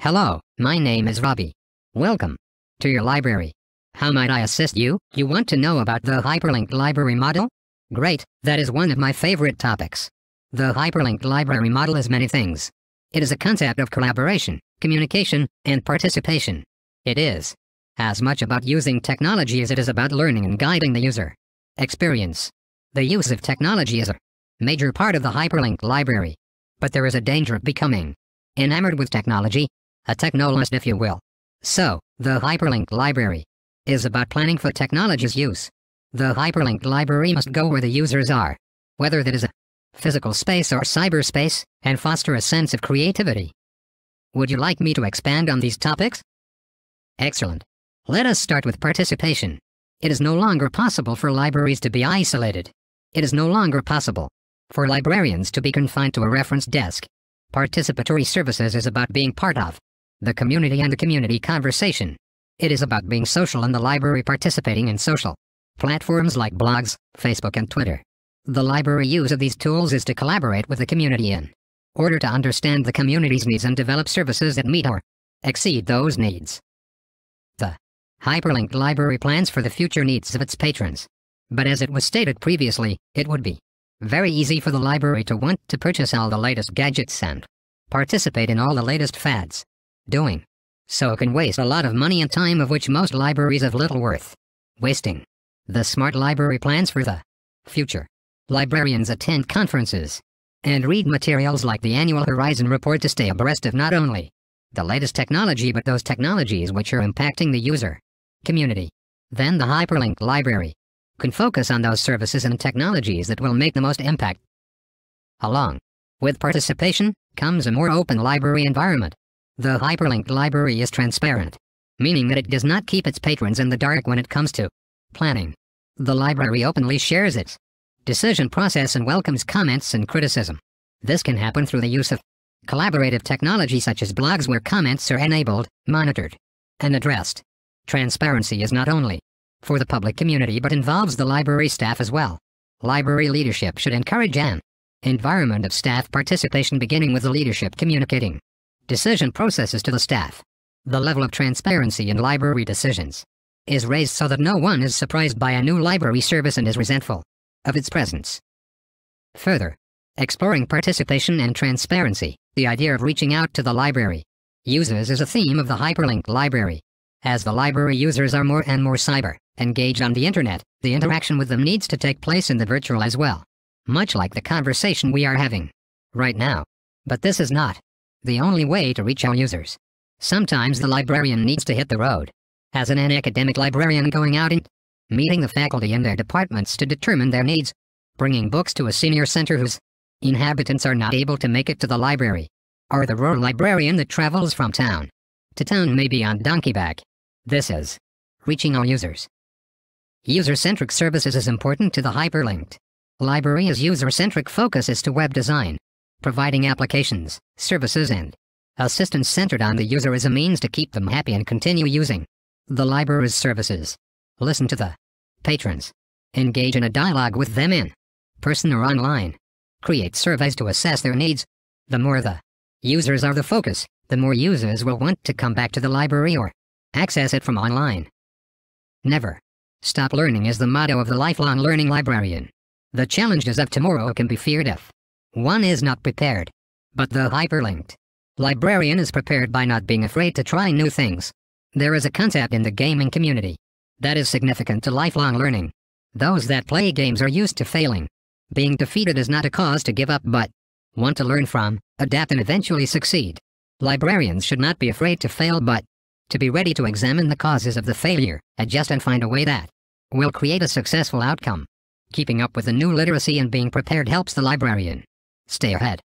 Hello, my name is Robbie. Welcome to your library. How might I assist you? You want to know about the hyperlinked library model? Great, that is one of my favorite topics. The hyperlinked library model is many things. It is a concept of collaboration, communication, and participation. It is as much about using technology as it is about learning and guiding the user experience. The use of technology is a major part of the hyperlinked library. But there is a danger of becoming enamored with technology, a technologist if you will. So, the hyperlinked library is about planning for technology's use. The hyperlinked library must go where the users are, whether that is a physical space or cyberspace, and foster a sense of creativity. Would you like me to expand on these topics? Excellent. Let us start with participation. It is no longer possible for libraries to be isolated. It is no longer possible for librarians to be confined to a reference desk. Participatory services is about being part of the community and the community conversation. It is about being social in the library, participating in social platforms like blogs, Facebook and Twitter. The library use of these tools is to collaborate with the community in order to understand the community's needs and develop services that meet or exceed those needs. The hyperlinked library plans for the future needs of its patrons. But as it was stated previously, it would be very easy for the library to want to purchase all the latest gadgets and participate in all the latest fads. Doing so can waste a lot of money and time, of which most libraries have little worth wasting. The smart library plans for the future. Librarians attend conferences and read materials like the annual Horizon Report to stay abreast of not only the latest technology but those technologies which are impacting the user community. Then the hyperlinked library can focus on those services and technologies that will make the most impact. Along with participation comes a more open library environment. The hyperlinked library is transparent, meaning that it does not keep its patrons in the dark when it comes to planning. The library openly shares its decision process and welcomes comments and criticism. This can happen through the use of collaborative technology such as blogs where comments are enabled, monitored, and addressed. Transparency is not only for the public community but involves the library staff as well. Library leadership should encourage an environment of staff participation, beginning with the leadership communicating decision processes to the staff. The level of transparency in library decisions is raised so that no one is surprised by a new library service and is resentful of its presence. Further, exploring participation and transparency, the idea of reaching out to the library users is a theme of the hyperlinked library. As the library users are more and more cyber engaged on the internet, the interaction with them needs to take place in the virtual as well, much like the conversation we are having right now. But this is not the only way to reach our users. Sometimes the librarian needs to hit the road. As an academic librarian going out and meeting the faculty in their departments to determine their needs, bringing books to a senior center whose inhabitants are not able to make it to the library, or the rural librarian that travels from town to town maybe on donkeyback. This is reaching our users. User-centric services is important to the hyperlinked library as user-centric focus is to web design, providing applications, services and assistance centered on the user as a means to keep them happy and continue using the library's services. Listen to the patrons. Engage in a dialogue with them in person or online. Create surveys to assess their needs. The more the users are the focus, the more users will want to come back to the library or access it from online. Never stop learning is the motto of the lifelong learning librarian. The challenges of tomorrow can be feared if one is not prepared. But the hyperlinked librarian is prepared by not being afraid to try new things. There is a concept in the gaming community that is significant to lifelong learning. Those that play games are used to failing. Being defeated is not a cause to give up but one to learn from, adapt and eventually succeed. Librarians should not be afraid to fail but to be ready to examine the causes of the failure, adjust and find a way that will create a successful outcome. Keeping up with the new literacy and being prepared helps the librarian stay ahead.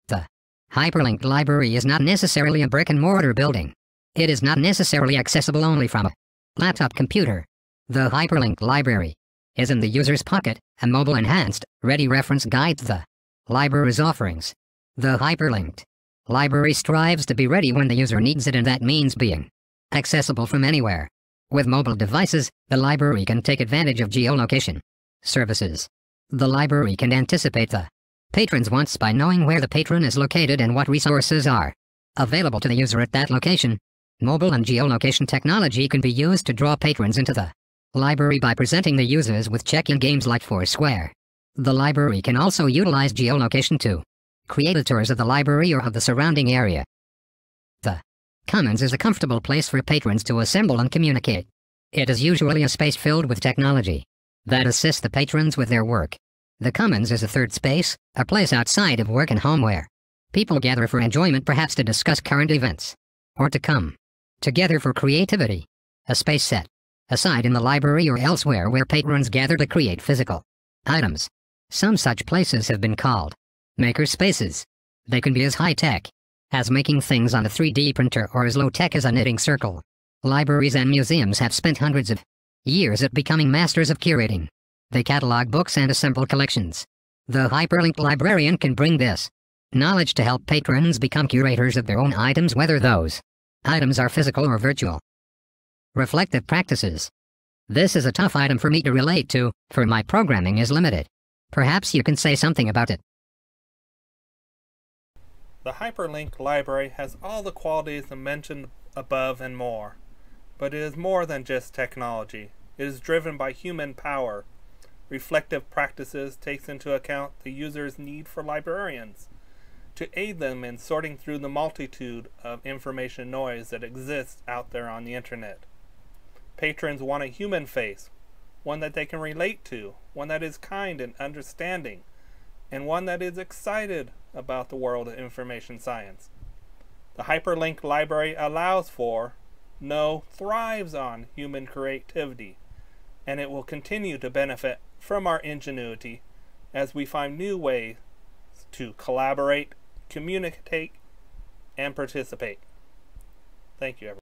The hyperlinked library is not necessarily a brick-and-mortar building. It is not necessarily accessible only from a laptop computer. The hyperlinked library is in the user's pocket, a mobile-enhanced, ready reference guide to the library's offerings. The hyperlinked library strives to be ready when the user needs it, and that means being accessible from anywhere. With mobile devices, the library can take advantage of geolocation services. The library can anticipate the patron's wants by knowing where the patron is located and what resources are available to the user at that location. Mobile and geolocation technology can be used to draw patrons into the library by presenting the users with check-in games like Foursquare. The library can also utilize geolocation to create tours of the library or of the surrounding area. The Commons is a comfortable place for patrons to assemble and communicate. It is usually a space filled with technology that assists the patrons with their work. The Commons is a third space, a place outside of work and home where people gather for enjoyment, perhaps to discuss current events, or to come together for creativity. A space set aside in the library or elsewhere where patrons gather to create physical items. Some such places have been called maker spaces. They can be as high-tech as making things on a 3D printer or as low-tech as a knitting circle. Libraries and museums have spent hundreds of years at becoming masters of curating. They catalog books and assemble collections. The hyperlinked librarian can bring this knowledge to help patrons become curators of their own items, whether those items are physical or virtual. Reflective practices. This is a tough item for me to relate to, for my programming is limited. Perhaps you can say something about it. The hyperlinked library has all the qualities mentioned above and more. But it is more than just technology. It is driven by human power. Reflective practices takes into account the user's need for librarians to aid them in sorting through the multitude of information noise that exists out there on the internet. Patrons want a human face, one that they can relate to, one that is kind and understanding, and one that is excited about the world of information science. The hyperlinked library allows for, no, thrives on human creativity, and it will continue to benefit from our ingenuity as we find new ways to collaborate, communicate, and participate. Thank you, everyone.